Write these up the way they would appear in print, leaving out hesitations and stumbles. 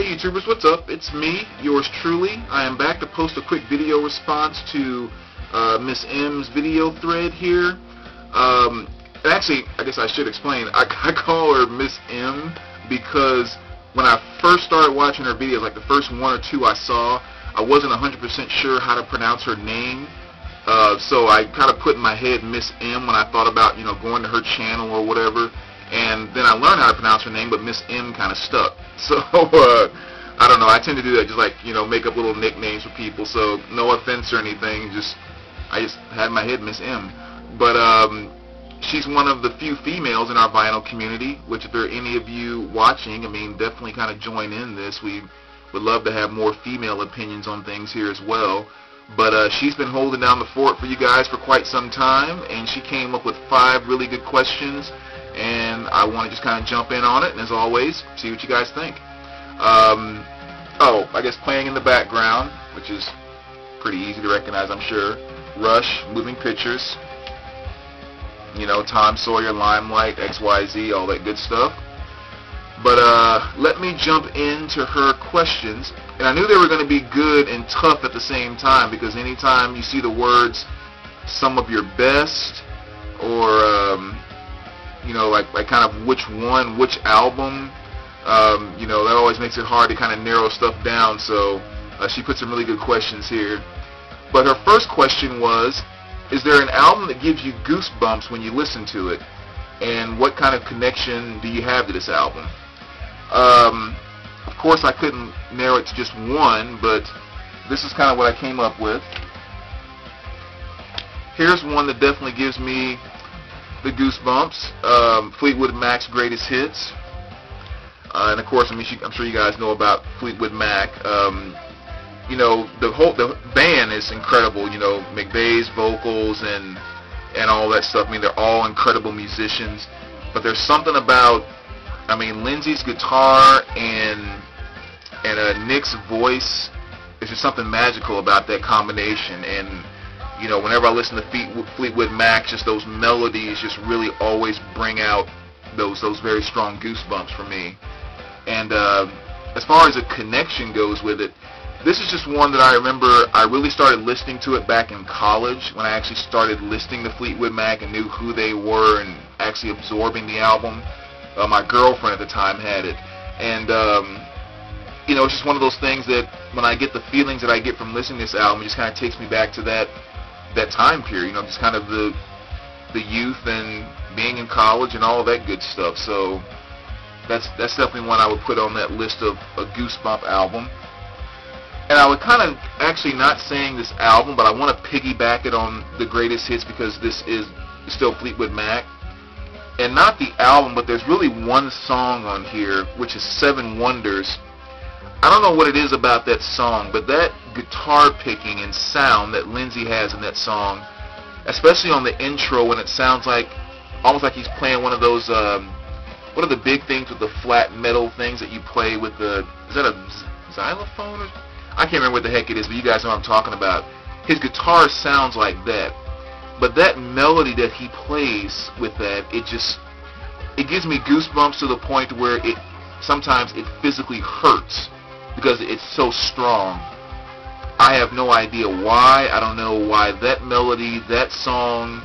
Hey YouTubers, what's up? It's me, yours truly. I am back to post a quick video response to Miss M's video thread here. Actually, I guess I should explain. I call her Miss M because when I first started watching her videos, like the first one or two I saw, I wasn't 100% sure how to pronounce her name. So I kind of put in my head Miss M when I thought about, going to her channel or whatever. And then I learned how to pronounce her name, but Miss M kind of stuck. So, I don't know, I tend to do that, just like, make up little nicknames for people, so no offense or anything, I just had in my head Miss M. But, she's one of the few females in our vinyl community, which if there are any of you watching, definitely kind of join in this. We would love to have more female opinions on things here as well. But she's been holding down the fort for you guys for quite some time, and she came up with 5 really good questions, and I want to just kind of jump in on it, and as always, see what you guys think. Oh, I guess playing in the background, which is pretty easy to recognize, I'm sure. Rush, Moving Pictures, Tom Sawyer, Limelight, XYZ, all that good stuff. But let me jump into her questions. And I knew they were going to be good and tough at the same time, because anytime you see the words some of your best, or like kind of which one, which album, that always makes it hard to kind of narrow stuff down. So she put some really good questions here. But her first question was, is there an album that gives you goosebumps when you listen to it? And what kind of connection do you have to this album? Of course, I couldn't narrow it to just one, but this is kind of what I came up with. Here's one that definitely gives me the goosebumps. Fleetwood Mac's Greatest Hits. And of course, I'm sure you guys know about Fleetwood Mac. The band is incredible. McVeigh's vocals and all that stuff. They're all incredible musicians. But there's something about, Lindsey's guitar and Nick's voice. There's just something magical about that combination. And whenever I listen to Fleetwood Mac, just those melodies just really always bring out those very strong goosebumps for me. And as far as a connection goes with it, this is just one that I remember I really started listening to it back in college, when I actually started listening to Fleetwood Mac and knew who they were and actually absorbing the album. My girlfriend at the time had it. And, it's just one of those things that when I get the feelings that I get from listening to this album, it just kind of takes me back to that time period, just kind of the youth and being in college and all of that good stuff. So that's definitely one I would put on that list of a goosebump album. And I would kind of, actually not saying this album, but I want to piggyback it on the Greatest Hits, because this is still Fleetwood Mac. And not the album, but there's really one song on here, which is Seven Wonders. I don't know what it is about that song, but that guitar picking and sound that Lindsey has in that song, especially on the intro when it sounds like, almost like he's playing one of those, what are the big things with the flat metal things that you play with the, is that a xylophone? I can't remember what the heck it is, but you guys know what I'm talking about. His guitar sounds like that. But that melody that he plays with that, it gives me goosebumps to the point where sometimes it physically hurts, because it's so strong. I have no idea why. I don't know why that melody, that song,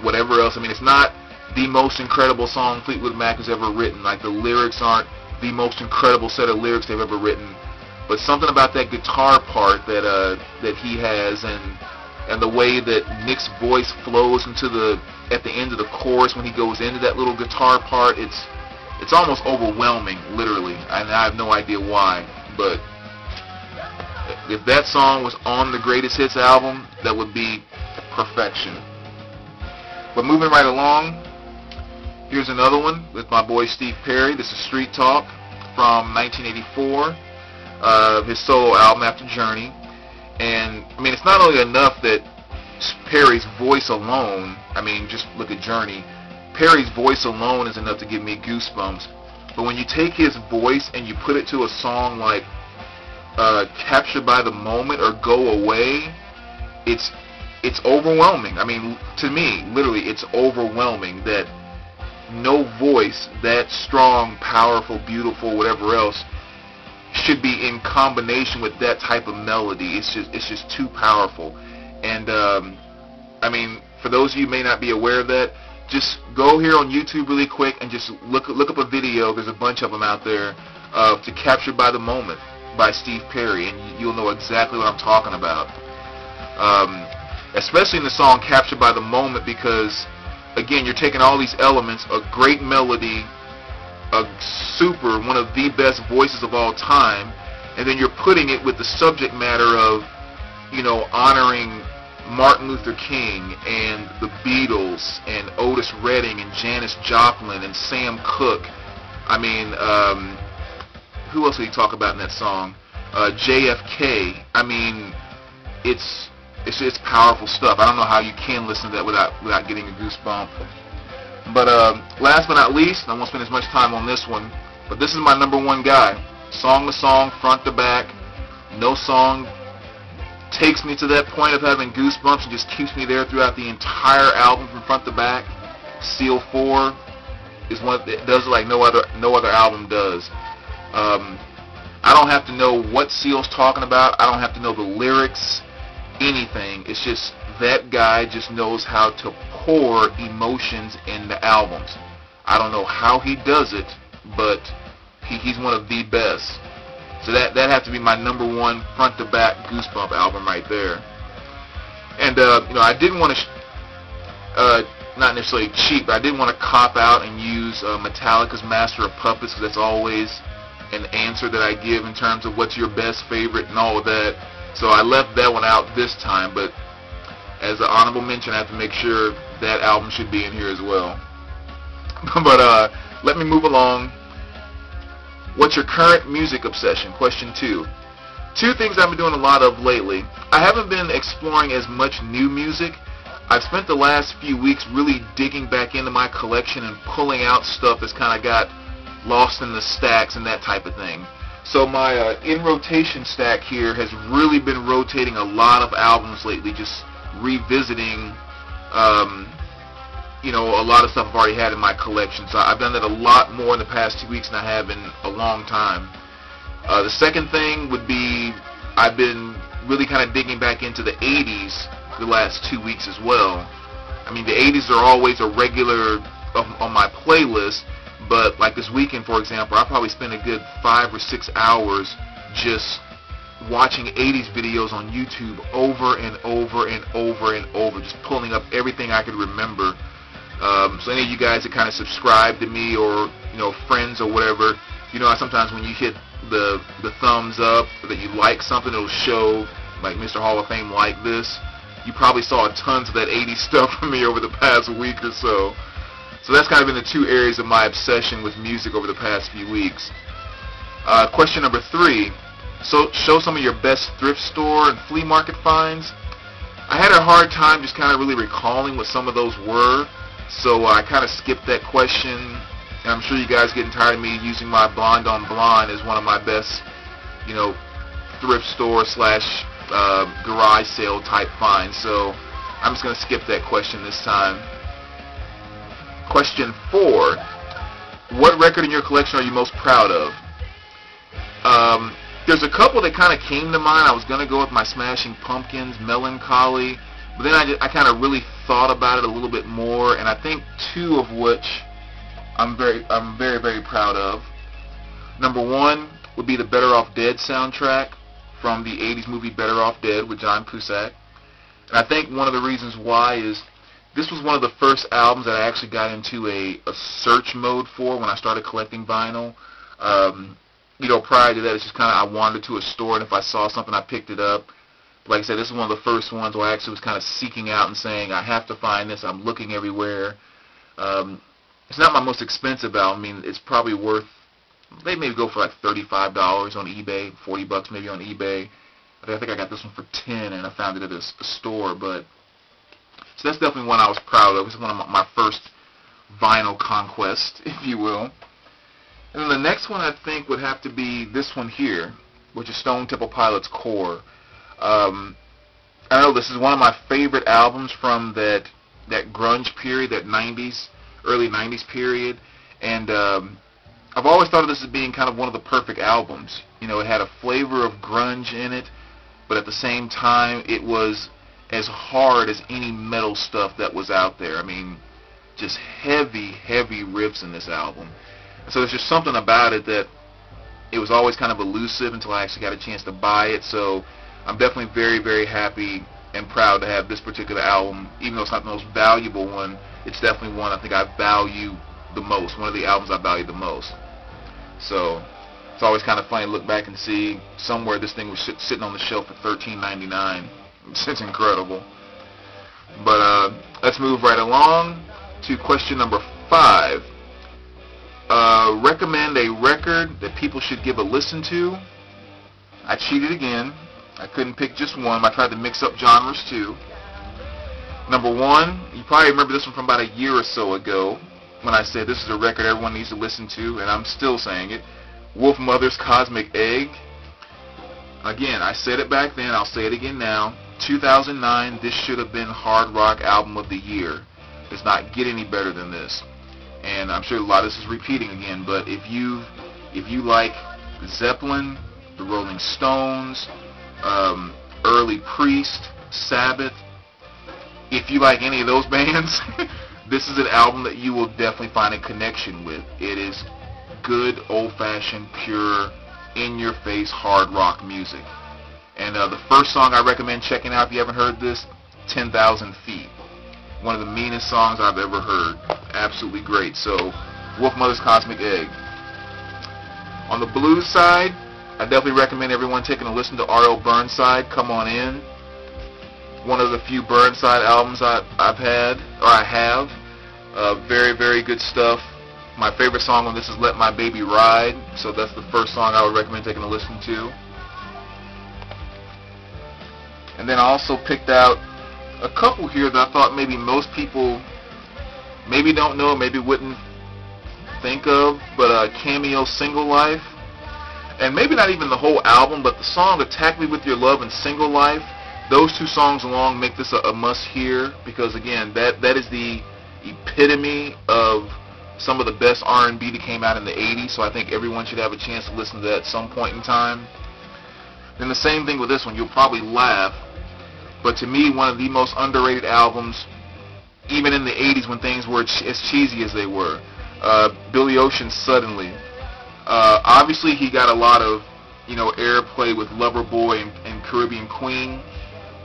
whatever else. It's not the most incredible song Fleetwood Mac has ever written. Like, the lyrics aren't the most incredible set of lyrics they've ever written. But something about that guitar part that he has, and the way that Nick's voice flows at the end of the chorus when he goes into that little guitar part, it's almost overwhelming, literally. And I have no idea why. But if that song was on the Greatest Hits album, that would be perfection. But moving right along, here's another one with my boy Steve Perry. This is Street Talk from 1984, his solo album after Journey. And it's not only enough that Perry's voice alone, just look at Journey. Perry's voice alone is enough to give me goosebumps. But when you take his voice and you put it to a song like Captured by the Moment or Go Away, it's overwhelming. To me, literally, it's overwhelming that no voice that strong, powerful, beautiful, whatever else, should be in combination with that type of melody. It's just too powerful. And I mean, for those of you who may not be aware of that, just go here on YouTube really quick and just look up a video. There's a bunch of them out there to Captured by the Moment by Steve Perry, and you'll know exactly what I'm talking about. Especially in the song Captured by the Moment, because again, you're taking all these elements, a great melody, one of the best voices of all time, and then you're putting it with the subject matter of, you know, honoring Martin Luther King and the Beatles and Otis Redding and Janis Joplin and Sam Cooke. I mean, who else did he talk about in that song? JFK. I mean, it's powerful stuff. I don't know how you can listen to that without getting a goosebump. But last but not least, I won't spend as much time on this one, but this is my number one guy. Song to song, front to back, no song takes me to that point of having goosebumps and just keeps me there throughout the entire album from front to back. Seal 4 is one that does it like no other album does. I don't have to know what Seal's talking about. I don't have to know the lyrics, anything. It's just that guy just knows how to pour emotions in the albums. I don't know how he does it, but he's one of the best. So that has to be my number one front to back goosebump album right there. And you know, I didn't want to not necessarily cheat, but I didn't want to cop out and use Metallica's Master of Puppets, because that's always an answer that I give in terms of what's your best favorite and all of that. So I left that one out this time, but as an honorable mention, I have to make sure that album should be in here as well. But let me move along. What's your current music obsession? Question 2. Two things I've been doing a lot of lately. I haven't been exploring as much new music. I've spent the last few weeks really digging back into my collection and pulling out stuff that's kind of got lost in the stacks and that type of thing. So my in rotation stack here has really been rotating a lot of albums lately, just revisiting you know, a lot of stuff I've already had in my collection. So I've done that a lot more in the past 2 weeks than I have in a long time. The second thing would be I've been really kind of digging back into the 80s the last 2 weeks as well. I mean, the 80s are always a regular on my playlist, but like this weekend, for example, I probably spent a good 5 or 6 hours just watching 80s videos on YouTube over and over and over and over, just pulling up everything I could remember. So any of you guys that kind of subscribe to me, or you know, friends or whatever, you know, sometimes when you hit the thumbs up or that you like something, it'll show like Mr. Hall of Fame like this. You probably saw tons of that 80s stuff from me over the past week or so. So that's kind of been the two areas of my obsession with music over the past few weeks. Question number 3. So show some of your best thrift store and flea market finds. I had a hard time just kind of really recalling what some of those were, so I kind of skipped that question. And I'm sure you guys are getting tired of me using my Blonde on Blonde as one of my best, you know, thrift store slash garage sale type finds. So I'm just going to skip that question this time. Question 4. What record in your collection are you most proud of? There's a couple that kind of came to mind. I was going to go with my Smashing Pumpkins, Melancholy, but then I kind of really thought about it a little bit more, and I think 2 of which I'm very, very proud of. Number 1 would be the Better Off Dead soundtrack from the 80s movie Better Off Dead with John Cusack. And I think one of the reasons why is this was one of the first albums that I actually got into a search mode for when I started collecting vinyl. You know, prior to that, it's just kind of I wandered to a store, and if I saw something, I picked it up. Like I said, this is one of the first ones where I actually was kind of seeking out and saying, I have to find this. I'm looking everywhere. It's not my most expensive album. I mean, it's probably worth, they maybe go for like $35 on eBay, $40 maybe on eBay. But I think I got this one for $10, and I found it at a store. But so that's definitely one I was proud of. It's one of my first vinyl conquest, if you will. And then the next one I think would have to be this one here, which is Stone Temple Pilots' Core. I know this is one of my favorite albums from that grunge period, that 90s, early 90s period. And I've always thought of this as being kind of one of the perfect albums. You know, it had a flavor of grunge in it, but at the same time, it was as hard as any metal stuff that was out there. I mean, just heavy, heavy riffs in this album. So there's just something about it that it was always kind of elusive until I actually got a chance to buy it. So I'm definitely very, very happy and proud to have this particular album. Even though it's not the most valuable one, it's definitely one I think I value the most, one of the albums I value the most. So it's always kind of funny to look back and see somewhere this thing was sitting on the shelf for $13.99. It's incredible. But let's move right along to question number 5. Recommend a record that people should give a listen to. I cheated again. I couldn't pick just one. I tried to mix up genres too. Number 1, you probably remember this one from about a year or so ago when I said this is a record everyone needs to listen to, and I'm still saying it. Wolfmother's Cosmic Egg. Again, I said it back then, I'll say it again now. 2009, this should have been Hard Rock Album of the Year. Does not get any better than this. And I'm sure a lot of this is repeating again, but if you like Zeppelin, the Rolling Stones, early Priest, Sabbath, if you like any of those bands, this is an album that you will definitely find a connection with. It is good, old-fashioned, pure, in-your-face hard rock music. And the first song I recommend checking out if you haven't heard this, 10,000 Feet. One of the meanest songs I've ever heard. Absolutely great. So, Wolfmother's Cosmic Egg. On the blues side, I definitely recommend everyone taking a listen to R.L. Burnside, Come On In. One of the few Burnside albums I have. Very, very good stuff. My favorite song on this is Let My Baby Ride, so that's the first song I would recommend taking a listen to. And then I also picked out a couple here that I thought maybe most people maybe don't know, maybe wouldn't think of, but Cameo Single Life. And maybe not even the whole album, but the song Attack Me With Your Love and Single Life. Those two songs alone make this a must-hear, because again, that is the epitome of some of the best R&B that came out in the 80s, so I think everyone should have a chance to listen to that at some point in time. Then the same thing with this one, you'll probably laugh, but to me, one of the most underrated albums, even in the 80s when things were as cheesy as they were, Billy Ocean's Suddenly. Obviously, he got a lot of airplay with Loverboy and Caribbean Queen,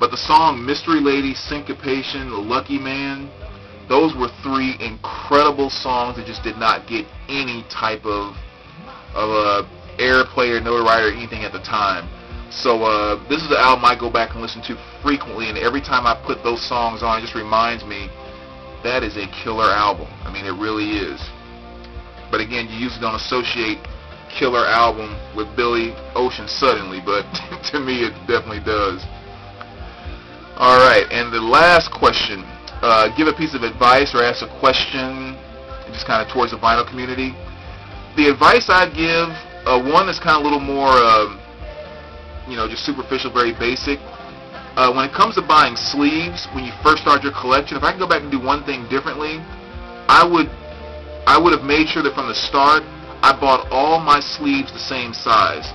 but the song Mystery Lady, Syncopation, The Lucky Man, those were 3 incredible songs that just did not get any type of airplay or notoriety or anything at the time. So this is an album I go back and listen to frequently, and every time I put those songs on, it just reminds me that is a killer album. I mean, it really is. But again, you usually don't associate killer album with Billy Ocean Suddenly, but to me it definitely does. Alright, and the last question. Give a piece of advice or ask a question just kind of towards the vinyl community. The advice I'd give, one is kind of a little more, just superficial, very basic. When it comes to buying sleeves, when you first start your collection, if I can go back and do one thing differently, I would have made sure that from the start, I bought all my sleeves the same size.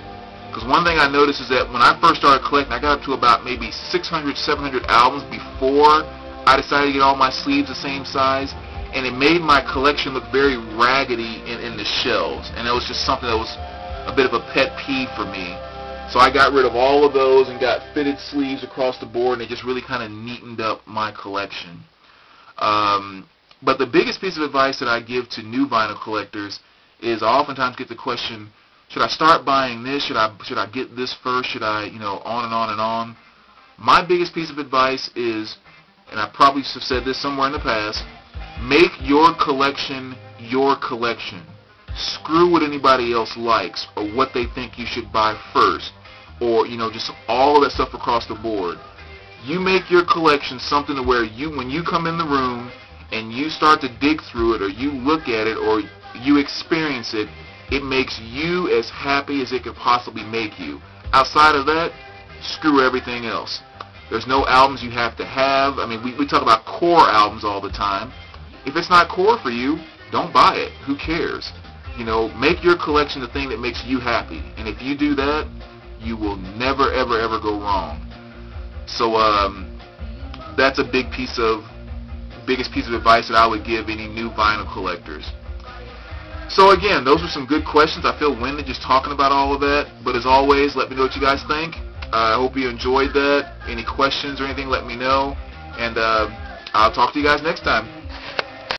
Because one thing I noticed is that when I first started collecting, I got up to about maybe 600, 700 albums before I decided to get all my sleeves the same size, and it made my collection look very raggedy in the shelves, and it was just something that was a bit of a pet peeve for me. So I got rid of all of those and got fitted sleeves across the board, and it just really kind of neatened up my collection. But the biggest piece of advice that I give to new vinyl collectors is I oftentimes get the question, should I start buying this? Should I get this first? Should I, on and on and on? My biggest piece of advice is, and I probably have said this somewhere in the past, make your collection your collection. Screw what anybody else likes or what they think you should buy first, or just all of that stuff across the board. You make your collection something to where when you come in the room and you start to dig through it, or you look at it, or you experience it, it makes you as happy as it could possibly make you. Outside of that, screw everything else. There's no albums you have to have. I mean, we talk about core albums all the time. If it's not core for you, don't buy it. Who cares? You know, make your collection the thing that makes you happy. And if you do that, you will never, ever, ever go wrong. So that's a biggest piece of advice that I would give any new vinyl collectors. So again, those were some good questions. I feel winded just talking about all of that. But as always, let me know what you guys think. I hope you enjoyed that. Any questions or anything, let me know. And I'll talk to you guys next time.